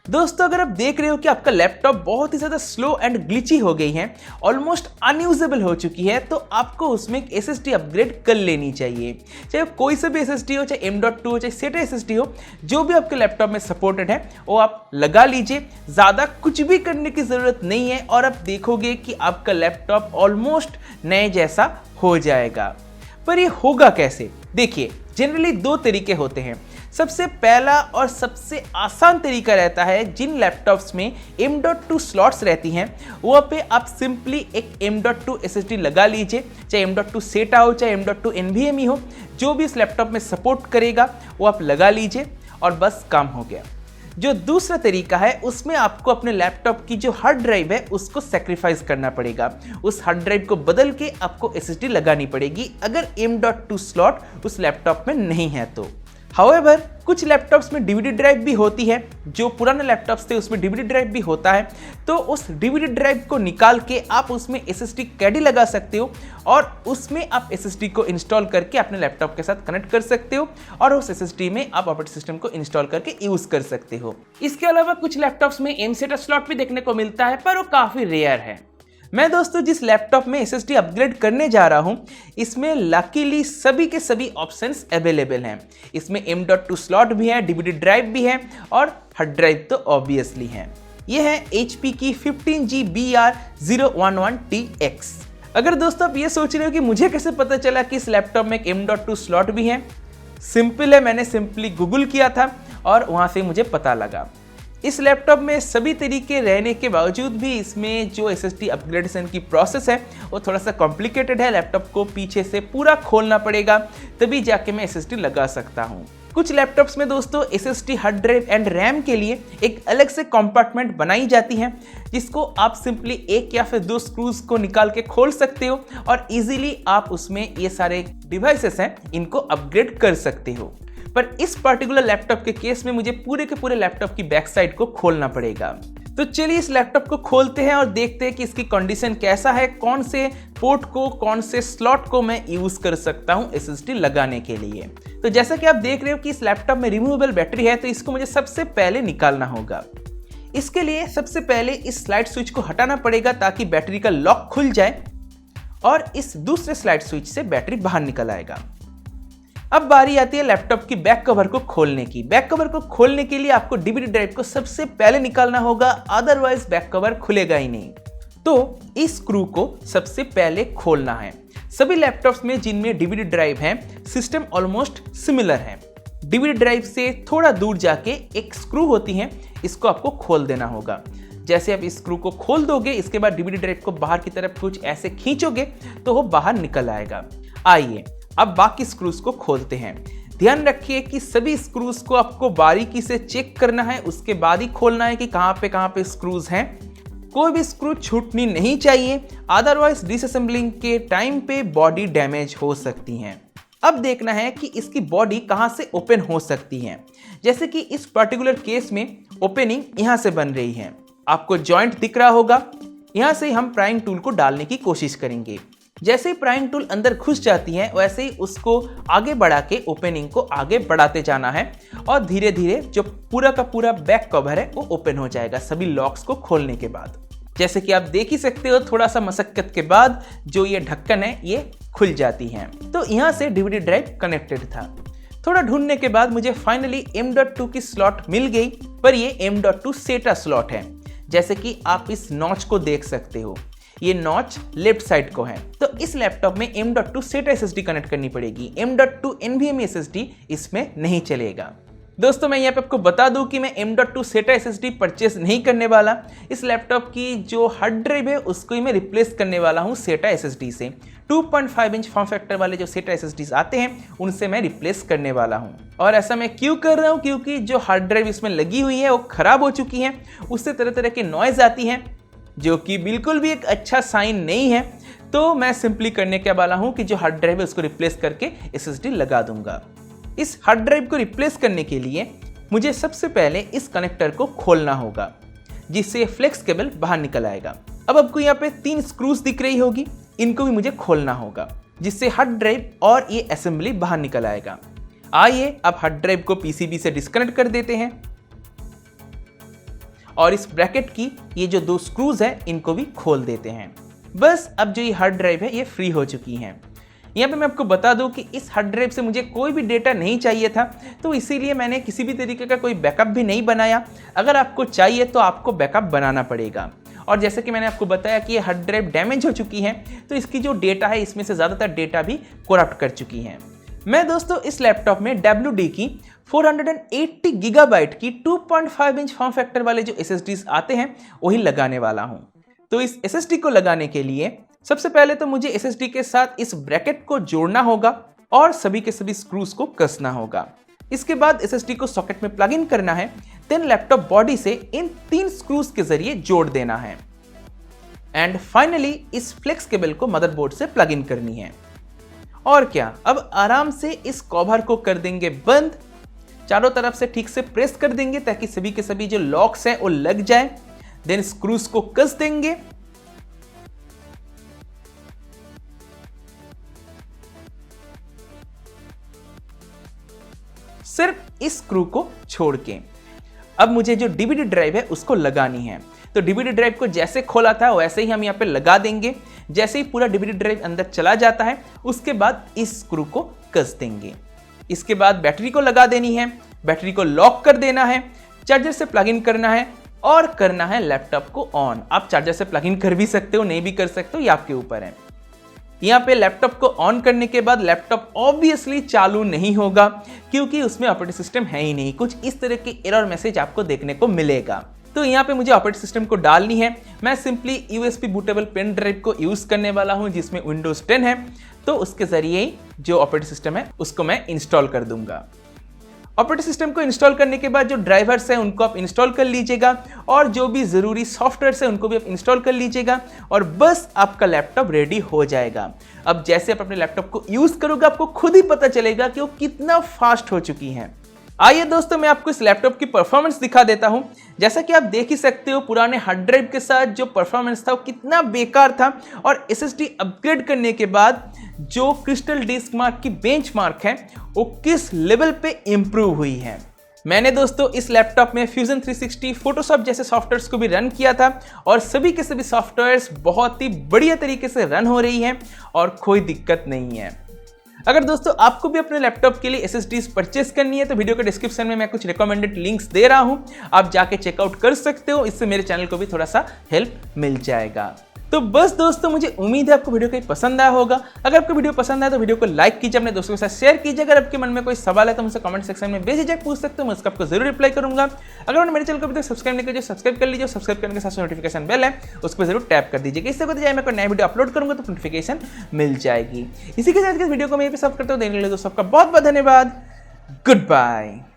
दोस्तों अगर आप देख रहे हो कि आपका लैपटॉप बहुत ही ज़्यादा स्लो एंड ग्लिची हो गई है, ऑलमोस्ट अनयूजेबल हो चुकी है, तो आपको उसमें एक SSD अपग्रेड कर लेनी चाहिए। चाहे कोई सा भी SSD हो, चाहे M.2 हो, चाहे SATA SSD हो, जो भी आपके लैपटॉप में सपोर्टेड है वो आप लगा लीजिए। ज़्यादा कुछ भी करने की ज़रूरत नहीं है और आप देखोगे कि आपका लैपटॉप ऑलमोस्ट नए जैसा हो जाएगा। पर ये होगा कैसे? देखिए, जनरली दो तरीके होते हैं। सबसे पहला और सबसे आसान तरीका रहता है, जिन लैपटॉप्स में M.2 स्लॉट्स रहती हैं वहाँ पे आप सिंपली एक M.2 SSD लगा लीजिए। चाहे M.2 SATA हो, चाहे M.2 NVMe हो, जो भी इस लैपटॉप में सपोर्ट करेगा वो आप लगा लीजिए और बस काम हो गया। जो दूसरा तरीका है, उसमें आपको अपने लैपटॉप की जो हार्ड ड्राइव है उसको सेक्रीफाइस करना पड़ेगा। उस हार्ड ड्राइव को बदल के आपको SSD लगानी पड़ेगी अगर M.2 स्लॉट उस लैपटॉप में नहीं है तो। हाउएवर कुछ लैपटॉप्स में DVD ड्राइव भी होती है, जो पुराने लैपटॉप्स थे उसमें DVD ड्राइव भी होता है, तो उस DVD ड्राइव को निकाल के आप उसमें SSD कैडी लगा सकते हो और उसमें आप SSD को इंस्टॉल करके अपने लैपटॉप के साथ कनेक्ट कर सकते हो और उस SSD में आप ऑपरेटिंग सिस्टम को इंस्टॉल करके यूज कर सकते हो। इसके अलावा कुछ लैपटॉप्स में M.SATA स्लॉट भी देखने को मिलता है, पर वो काफी रेयर है। मैं दोस्तों जिस लैपटॉप में SSD अपग्रेड करने जा रहा हूं, इसमें लकीली सभी के सभी ऑप्शंस अवेलेबल हैं। इसमें M.2 स्लॉट भी है, DVD ड्राइव भी है और हार्ड ड्राइव तो ऑब्वियसली है। यह है HP की 15G BR011TX। अगर दोस्तों आप ये सोच रहे हो कि मुझे कैसे पता चला कि इस लैपटॉप में एक M.2 स्लॉट भी है, सिंपल है, मैंने सिंपली गूगल किया था और वहां से मुझे पता लगा। इस लैपटॉप में सभी तरीके रहने के बावजूद भी इसमें जो SSD अपग्रेडेशन की प्रोसेस है वो थोड़ा सा कॉम्प्लिकेटेड है। लैपटॉप को पीछे से पूरा खोलना पड़ेगा, तभी जाके मैं SSD लगा सकता हूँ। कुछ लैपटॉप्स में दोस्तों SSD hard drive and RAM के लिए एक अलग से कंपार्टमेंट बनाई जाती है, जिसको आप सिंपली एक या फिर दो स्क्रूज को निकाल के खोल सकते हो और इजीली आप उसमें ये सारे डिवाइसेस हैं इनको अपग्रेड कर सकते हो। पर इस पर्टिकुलर लैपटॉप के केस में मुझे पूरे के पूरे लैपटॉप की बैक साइड को खोलना पड़ेगा। तो चलिए इस लैपटॉप को खोलते हैं और देखते हैं कि इसकी कंडीशन कैसा है, कौन से पोर्ट को, कौन से स्लॉट को मैं यूज कर सकता हूं SSD लगाने के लिए। तो जैसा कि आप देख रहे हो कि इस लैपटॉप में रिमूवेबल बैटरी है, तो इसको मुझे सबसे पहले निकालना होगा। इसके लिए सबसे पहले इस स्लाइड स्विच को हटाना पड़ेगा ताकि बैटरी का लॉक खुल जाए और इस दूसरे स्लाइड स्विच से बैटरी बाहर निकल आएगा। अब बारी आती है लैपटॉप की बैक कवर को खोलने की। बैक कवर को खोलने के लिए आपको DVD ड्राइव को सबसे पहले निकालना होगा, अदरवाइज बैक कवर खुलेगा ही नहीं। तो इस स्क्रू को सबसे पहले खोलना है। सभी लैपटॉप्स में जिनमें DVD ड्राइव है, सिस्टम ऑलमोस्ट सिमिलर है। DVD ड्राइव से थोड़ा दूर जाके एक स्क्रू होती है, इसको आपको खोल देना होगा। जैसे आप इस स्क्रू को खोल दोगे, इसके बाद DVD ड्राइव को बाहर की तरफ कुछ ऐसे खींचोगे तो वो बाहर निकल आएगा। आइए अब बाकी स्क्रूज को खोलते हैं। ध्यान रखिए कि सभी स्क्रूज को आपको बारीकी से चेक करना है, उसके बाद ही खोलना है कि कहाँ पे स्क्रूज हैं। कोई भी स्क्रू छूटनी नहीं चाहिए, अदरवाइज डिसअसेंबलिंग के टाइम पे बॉडी डैमेज हो सकती है। अब देखना है कि इसकी बॉडी कहाँ से ओपन हो सकती है। जैसे कि इस पर्टिकुलर केस में ओपनिंग यहाँ से बन रही है, आपको जॉइंट दिख रहा होगा। यहाँ से हम प्राइंग टूल को डालने की कोशिश करेंगे। जैसे ही प्राइंग टूल अंदर घुस जाती है, वैसे ही उसको आगे बढ़ा के ओपनिंग को आगे बढ़ाते जाना है और धीरे धीरे जो पूरा का पूरा बैक कवर है वो ओपन हो जाएगा सभी लॉक्स को खोलने के बाद। जैसे कि आप देख ही सकते हो, थोड़ा सा मशक्कत के बाद जो ये ढक्कन है ये खुल जाती है। तो यहाँ से DVD ड्राइव कनेक्टेड था। थोड़ा ढूंढने के बाद मुझे फाइनली M.2 की स्लॉट मिल गई, पर ये M.2 SATA स्लॉट है। जैसे कि आप इस नॉच को देख सकते हो, ये नॉच लेफ्ट साइड को है। तो इस लैपटॉप में M.2 SATA SSD कनेक्ट करनी पड़ेगी। M.2 NVMe SSD इसमें नहीं चलेगा। दोस्तों मैं यहाँ पे आपको बता दूं कि मैं M.2 SATA SSD परचेस नहीं करने वाला। इस लैपटॉप की जो हार्ड ड्राइव है उसको ही मैं रिप्लेस करने वाला हूँ SATA SSD से। 2.5 इंच फॉर्म फैक्टर वाले जो SATA SSDs आते हैं उनसे मैं रिप्लेस करने वाला हूँ। और ऐसा मैं क्यों कर रहा हूँ, क्योंकि जो हार्ड ड्राइव इसमें लगी हुई है वो खराब हो चुकी है, उससे तरह तरह की नॉइज आती है, जो कि बिल्कुल भी एक अच्छा साइन नहीं है। तो मैं सिंपली करने के वाला हूं कि जो हार्ड ड्राइव है उसको रिप्लेस करके SSD लगा दूंगा। इस हार्ड ड्राइव को रिप्लेस करने के लिए मुझे सबसे पहले इस कनेक्टर को खोलना होगा, जिससे फ्लेक्स केबल बाहर निकल आएगा। अब आपको यहाँ पे 3 स्क्रूज दिख रही होगी, इनको भी मुझे खोलना होगा, जिससे हार्ड ड्राइव और ये असेंबली बाहर निकल आएगा। आइए अब हार्ड ड्राइव को PCB से डिस्कनेक्ट कर देते हैं। और इस ब्रैकेट की ये जो 2 स्क्रूज है इनको भी खोल देते हैं। बस अब जो ये हार्ड ड्राइव है ये फ्री हो चुकी हैं। यहाँ पे मैं आपको बता दूं कि इस हार्ड ड्राइव से मुझे कोई भी डेटा नहीं चाहिए था, तो इसीलिए मैंने किसी भी तरीके का कोई बैकअप भी नहीं बनाया। अगर आपको चाहिए तो आपको बैकअप बनाना पड़ेगा। और जैसे कि मैंने आपको बताया कि ये हार्ड ड्राइव डैमेज हो चुकी है, तो इसकी जो डेटा है इसमें से ज़्यादातर डेटा भी करप्ट कर चुकी हैं। मैं दोस्तों इस लैपटॉप में WD की 480 गीगाबाइट की 2.5 इंच फॉर्म फैक्टर वाले जो SSDs आते हैं वही लगाने वाला हूँ। तो इस SSD को लगाने के लिए सबसे पहले तो मुझे SSD के साथ इस ब्रैकेट को जोड़ना होगा और सभी के सभी स्क्रूज को कसना होगा। इसके बाद SSD को सॉकेट में प्लग इन करना है, देन लैपटॉप बॉडी से इन 3 स्क्रूज के जरिए जोड़ देना है एंड फाइनली इस फ्लेक्स केबल को मदरबोर्ड से प्लग इन करनी है। और क्या, अब आराम से इस कवर को कर देंगे बंद, चारों तरफ से ठीक से प्रेस कर देंगे ताकि सभी के सभी जो लॉक्स हैं वो लग जाए, देन स्क्रूज को कस देंगे। सिर्फ इस स्क्रू को छोड़ के अब मुझे जो DVD ड्राइव है उसको लगानी है। तो DVD ड्राइव को जैसे खोला था वैसे ही हम यहाँ पे लगा देंगे। जैसे ही पूरा DVD ड्राइव अंदर चला जाता है उसके बाद इस स्क्रू को कस देंगे। इसके बाद बैटरी को लगा देनी है, बैटरी को लॉक कर देना है, चार्जर से प्लग इन करना है और करना है लैपटॉप को ऑन। आप चार्जर से प्लग इन कर भी सकते हो, नहीं भी कर सकते हो, ये आपके ऊपर है। यहाँ पे लैपटॉप को ऑन करने के बाद लैपटॉप ऑब्वियसली चालू नहीं होगा क्योंकि उसमें ऑपरेटिंग सिस्टम है ही नहीं। कुछ इस तरह की एरर मैसेज आपको देखने को मिलेगा। तो यहाँ पे मुझे ऑपरेटिंग सिस्टम को डालनी है। मैं simply USB bootable pen drive को यूज करने वाला हूँ जिसमें विंडोज 10 है, तो उसके जरिए ही जो ऑपरेटिंग सिस्टम है उसको मैं इंस्टॉल कर दूंगा। ऑपरेटिंग सिस्टम को इंस्टॉल करने के बाद जो ड्राइवर्स हैं उनको आप इंस्टॉल कर लीजिएगा और जो भी ज़रूरी सॉफ्टवेयर है उनको भी आप इंस्टॉल कर लीजिएगा और बस आपका लैपटॉप रेडी हो जाएगा। अब जैसे आप अपने लैपटॉप को यूज़ करोगे आपको खुद ही पता चलेगा कि वो कितना फास्ट हो चुकी हैं। आइए दोस्तों मैं आपको इस लैपटॉप की परफॉर्मेंस दिखा देता हूं। जैसा कि आप देख ही सकते हो पुराने हार्ड ड्राइव के साथ जो परफॉर्मेंस था वो कितना बेकार था और SSD अपग्रेड करने के बाद जो क्रिस्टल डिस्क मार्क की बेंचमार्क है वो किस लेवल पे इंप्रूव हुई है। मैंने दोस्तों इस लैपटॉप में फ्यूजन 360, फोटोशॉप जैसे सॉफ्टवेयर्स को भी रन किया था और सभी के सभी सॉफ्टवेयर्स बहुत ही बढ़िया तरीके से रन हो रही हैं और कोई दिक्कत नहीं है। अगर दोस्तों आपको भी अपने लैपटॉप के लिए SSDs परचेस करनी है तो वीडियो के डिस्क्रिप्शन में मैं कुछ रिकमेंडेड लिंक्स दे रहा हूं, आप जाके चेकआउट कर सकते हो। इससे मेरे चैनल को भी थोड़ा सा हेल्प मिल जाएगा। तो बस दोस्तों मुझे उम्मीद है आपको वीडियो कहीं पसंद आया होगा। अगर आपको वीडियो पसंद आया तो वीडियो को लाइक कीजिए, अपने दोस्तों के साथ शेयर कीजिए। अगर आपके मन में कोई सवाल है तो मुझसे कमेंट सेक्शन में बेझिझक पूछ सकते हो, मैं उसका आपको जरूर रिप्लाई करूंगा। अगर आपने मेरे चैनल को अभी तक सब्सक्राइब नहीं किया सब्सक्राइब कर लीजिए, सब्सक्राइब करने के साथ नोटिफिकेशन बेल है उस पर जरूर टैप कर दीजिए। इससे होता जाए मैं कोई नया वीडियो अपलोड करूंगा तो नोटिफिकेशन मिल जाएगी। इसी के साथ वीडियो को मैं यहाँ पे सब करता हूँ। देखने के लिए दोस्तों आपका बहुत बहुत धन्यवाद। Good bye.